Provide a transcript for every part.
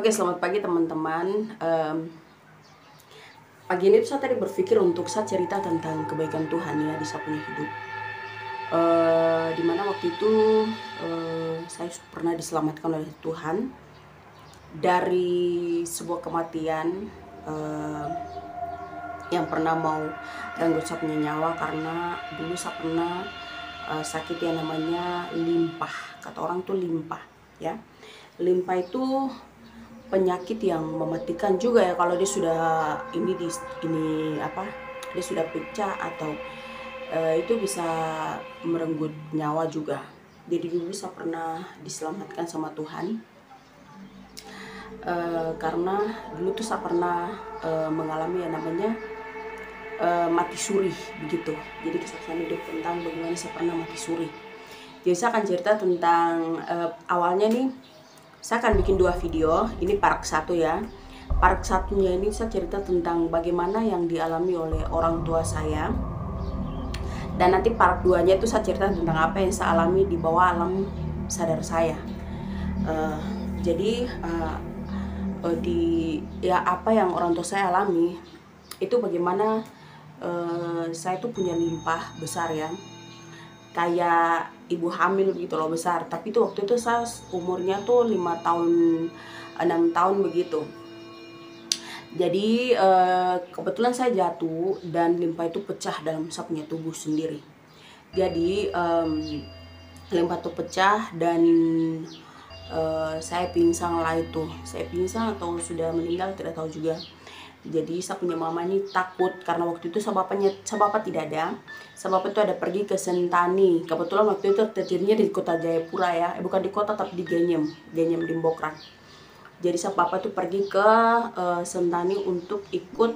Oke, selamat pagi teman-teman. Pagi ini saya tadi berpikir untuk saya cerita tentang kebaikan Tuhan ya di saya punya hidup. Dimana waktu itu saya pernah diselamatkan oleh Tuhan dari sebuah kematian yang pernah mau ganggu saya punya nyawa, karena dulu saya pernah sakit yang namanya limpah. Kata orang tuh limpah ya. Limpah itu penyakit yang mematikan juga ya kalau dia sudah dia sudah pecah atau itu bisa merenggut nyawa juga. Jadi dulu saya pernah diselamatkan sama Tuhan karena dulu tuh saya pernah mengalami yang namanya mati suri begitu. Jadi kesaksian hidup tentang bagaimana saya pernah mati suri. Jadi saya akan cerita tentang awalnya nih. Saya akan bikin 2 video, ini part 1 ya. Part 1-nya ini saya cerita tentang bagaimana yang dialami oleh orang tua saya. Dan nanti part 2-nya itu saya cerita tentang apa yang saya alami di bawah alam sadar saya. Apa yang orang tua saya alami itu bagaimana saya tuh punya limpah besar ya. Kayak ibu hamil gitu loh, besar. Tapi itu waktu itu saya umurnya tuh 5 tahun 6 tahun begitu. Jadi kebetulan saya jatuh dan limpa itu pecah dalam saya punya tubuh sendiri. Jadi limpa itu pecah dan saya pingsan lah itu. Saya pingsan atau sudah meninggal tidak tahu juga. Jadi saya punya mama ini takut karena waktu itu bapak tidak ada. Bapak itu ada pergi ke Sentani. Kebetulan waktu itu terjadinya di kota Jayapura ya. Bukan di kota tapi di Genyem Dimbokran. Jadi bapak itu pergi ke Sentani untuk ikut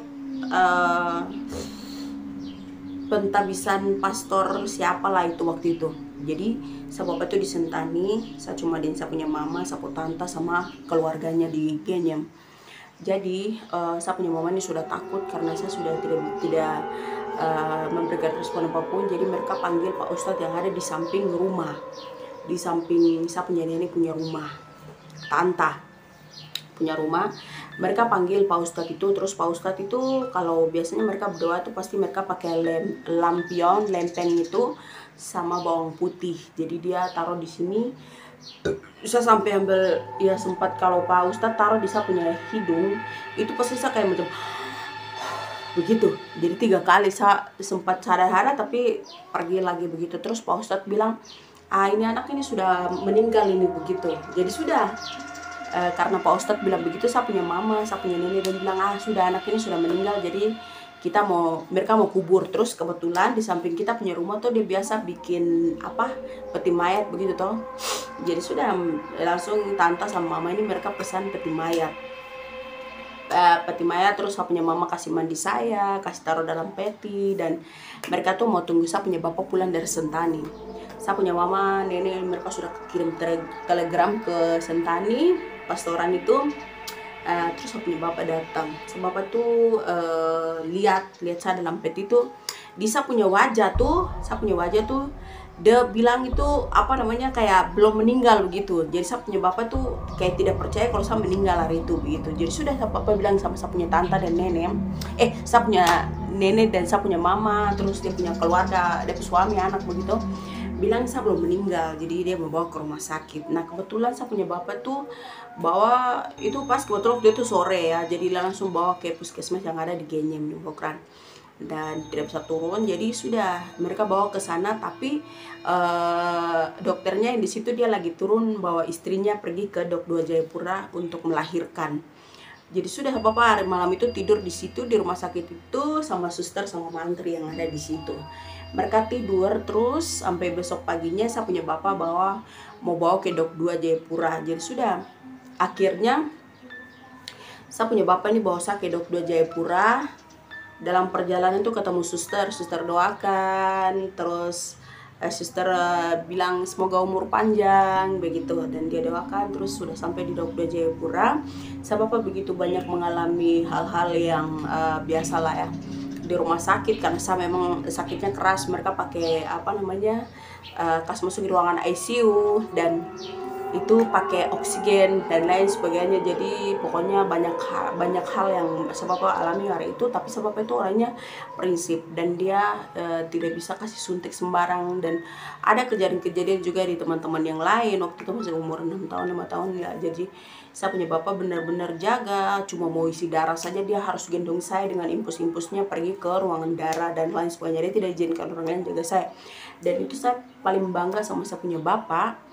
pentabisan pastor siapa lah itu waktu itu. Jadi bapak itu di Sentani. Saya cuma dan saya punya mama, saya punya tante sama keluarganya di Genyem. Jadi saya punya mama ini sudah takut karena saya sudah tidak memberikan respon apapun. Jadi mereka panggil Pak Ustadz yang ada di samping rumah, di samping saya punya nenek punya rumah, tante punya rumah. Mereka panggil Pak Ustadz itu. Terus Pak Ustadz itu kalau biasanya mereka berdoa tuh pasti mereka pakai lempeng itu sama bawang putih. Jadi dia taruh di sini. Saya sampai ambil ya, sempat kalau Pak Ustadz taruh di saya punya hidung itu pasti saya kayak macam begitu. Jadi 3 kali saya sempat sadar tapi pergi lagi begitu. Terus Pak Ustadz bilang, ini anak ini sudah meninggal ini begitu. Jadi sudah karena Pak Ustadz bilang begitu, saya punya mama, saya punya nenek dan bilang sudah, anak ini sudah meninggal. Jadi mereka mau kubur. Terus kebetulan di samping kita punya rumah tuh dia biasa bikin peti mayat begitu toh. Jadi sudah langsung tante sama mama ini mereka pesan peti mayat. Terus saya punya mama kasih mandi saya, kasih taruh dalam peti, dan mereka tuh mau tunggu saya punya bapak pulang dari Sentani. Saya punya mama, nenek mereka sudah kirim telegram ke Sentani pastoran itu. Terus saya punya bapak datang. Bapak tuh lihat saya dalam peti itu. Saya punya wajah tuh dia bilang itu kayak belum meninggal begitu. Jadi saya punya bapak tuh kayak tidak percaya kalau saya meninggal hari itu begitu. Jadi sudah bapak bilang sama saya punya tante dan nenek. Saya punya nenek dan saya punya mama, terus dia punya keluarga, dia punya suami, anak begitu. Bilang saya belum meninggal, jadi dia membawa ke rumah sakit. Nah kebetulan saya punya bapak tuh bawa itu pas kebetulan dia tuh sore ya, jadi langsung bawa ke puskesmas yang ada di Genyem Dimbokran dan tidak bisa turun. Jadi sudah mereka bawa ke sana, tapi dokternya yang di situ dia lagi turun bawa istrinya pergi ke Dok 2 Jayapura untuk melahirkan. Jadi sudah bapak hari malam itu tidur di situ di rumah sakit itu sama suster sama mantri yang ada di situ. Mereka tidur terus sampai besok paginya saya punya bapak mau bawa ke Dok 2 Jayapura. Jadi sudah akhirnya saya punya bapak ini bawa saya ke Dok 2 Jayapura. Dalam perjalanan itu ketemu suster doakan, terus suster bilang semoga umur panjang begitu, dan dia doakan. Terus sudah sampai di Dok 2 Jayapura. Saya bapak begitu banyak mengalami hal-hal yang biasalah ya di rumah sakit, karena saya memang sakitnya keras. Mereka pakai kas masuk di ruangan ICU, dan itu pakai oksigen dan lain sebagainya. Jadi pokoknya banyak hal yang saya bapak alami hari itu. Tapi saya bapak itu orangnya prinsip dan dia tidak bisa kasih suntik sembarang. Dan ada kejadian-kejadian juga di teman-teman yang lain waktu itu masih umur 6 tahun 5 tahun ya. Jadi saya punya bapak benar-benar jaga, cuma mau isi darah saja dia harus gendong saya dengan impus-impusnya pergi ke ruangan darah dan lain sebagainya. Dia tidak izinkan orang lain jaga saya. Dan itu saya paling bangga sama saya punya bapak.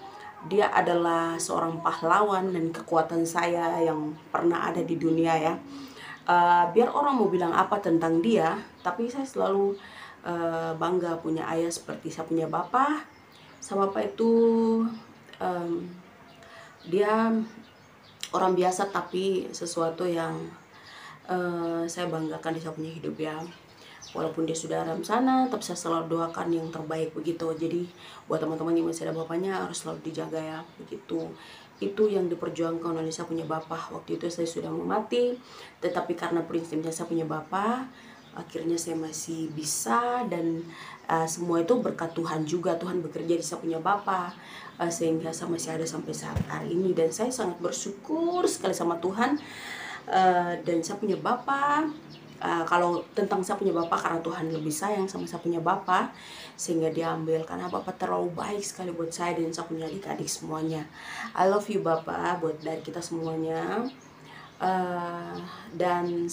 Dia adalah seorang pahlawan dan kekuatan saya yang pernah ada di dunia ya. Biar orang mau bilang apa tentang dia, tapi saya selalu bangga punya ayah seperti saya punya bapak. Sama bapak itu dia orang biasa tapi sesuatu yang saya banggakan di saya punya hidup ya. Walaupun dia sudah dalam sana, tapi saya selalu doakan yang terbaik begitu. Jadi buat teman-teman yang masih ada bapaknya harus selalu dijaga ya begitu. Itu yang diperjuangkan oleh saya punya bapak. Waktu itu saya sudah mau mati, tetapi karena prinsipnya saya punya bapak, akhirnya saya masih bisa. Dan semua itu berkat Tuhan juga. Tuhan bekerja di saya punya bapak, sehingga saya masih ada sampai saat hari ini. Dan saya sangat bersyukur sekali sama Tuhan. Dan saya punya bapak. Kalau tentang saya punya bapak, karena Tuhan lebih sayang sama saya punya bapak, sehingga dia ambil, karena bapak terlalu baik sekali buat saya dan saya punya adik-adik semuanya. I love you bapak, buat dari kita semuanya. Dan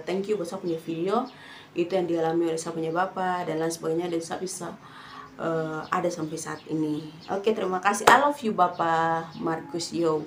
thank you buat saya punya video itu yang dialami oleh saya punya bapak dan lain sebagainya, dan saya bisa ada sampai saat ini. Oke, terima kasih. I love you bapak Markus, yo.